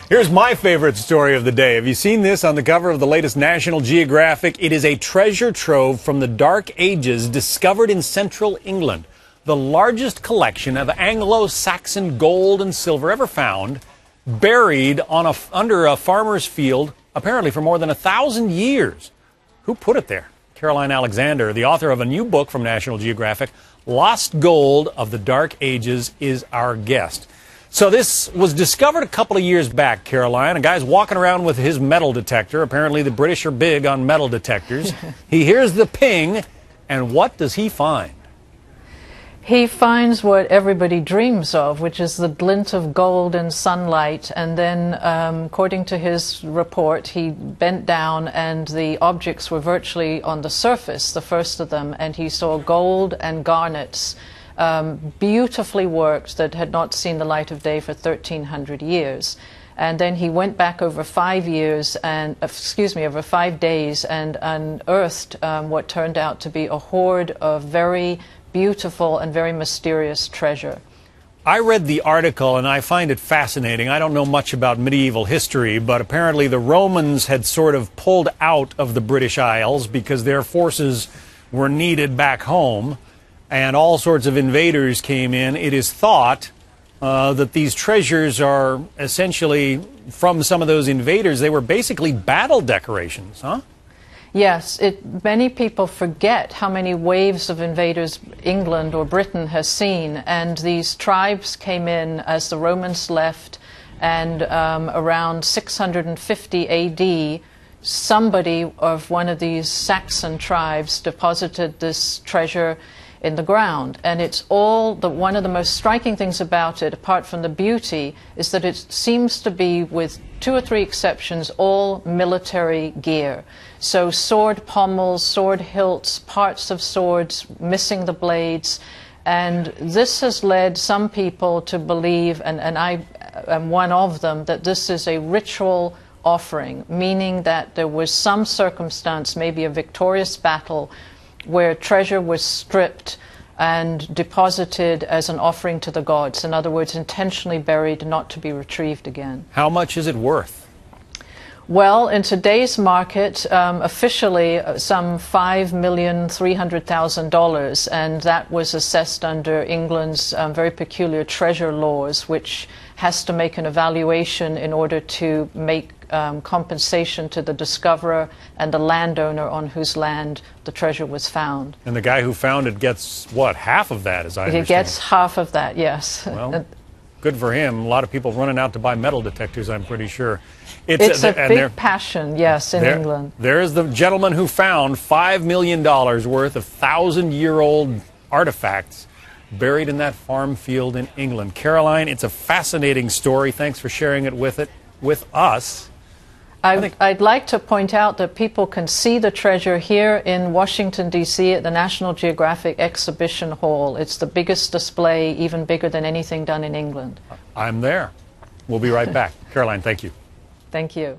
Here's my favorite story of the day. Have you seen this on the cover of the latest National Geographic? It is a treasure trove from the Dark Ages discovered in central England. The largest collection of Anglo-Saxon gold and silver ever found, buried under a farmer's field, apparently for more than 1,000 years. Who put it there? Caroline Alexander, the author of a new book from National Geographic, Lost Gold of the Dark Ages, is our guest. So this was discovered a couple of years back, Caroline. A guy's walking around with his metal detector. Apparently the British are big on metal detectors. He hears the ping, and what does he find? He finds what everybody dreams of, which is the glint of gold in sunlight. And then, according to his report, he bent down and the objects were virtually on the surface, the first of them, and he saw gold and garnets, beautifully worked, that had not seen the light of day for 1,300 years. And then he went back over 5 years and, over 5 days, and unearthed what turned out to be a hoard of very beautiful and very mysterious treasure. I read the article and I find it fascinating. I don't know much about medieval history, but apparently the Romans had sort of pulled out of the British Isles because their forces were needed back home, and all sorts of invaders came in. It is thought that these treasures are essentially from some of those invaders. They were basically battle decorations, huh? Yes, many people forget how many waves of invaders England or Britain has seen, and these tribes came in as the Romans left, and around 650 AD, somebody of one of these Saxon tribes deposited this treasure in the ground. And it's all, one of the most striking things about it, apart from the beauty, is that it seems to be, with 2 or 3 exceptions, all military gear. So sword pommels, sword hilts, parts of swords missing the blades. And this has led some people to believe, and I am one of them, that this is a ritual offering, meaning that there was some circumstance, maybe a victorious battle, where treasure was stripped and deposited as an offering to the gods. In other words, intentionally buried, not to be retrieved again. How much is it worth? Well, in today's market, officially some $5,300,000, and that was assessed under England's very peculiar treasure laws, which has to make an evaluation in order to make compensation to the discoverer and the landowner on whose land the treasure was found. And the guy who found it gets, what, half of that, as I understand? He gets half of that, yes. Well, good for him. A lot of people running out to buy metal detectors, I'm pretty sure. It's a big passion, yes, in England. There is the gentleman who found $5 million worth of 1,000-year-old artifacts buried in that farm field in England. Caroline, it's a fascinating story. Thanks for sharing it with us. I'd like to point out that people can see the treasure here in Washington, D.C. at the National Geographic Exhibition Hall. It's the biggest display, even bigger than anything done in England. I'm there. We'll be right back. Caroline, thank you. Thank you.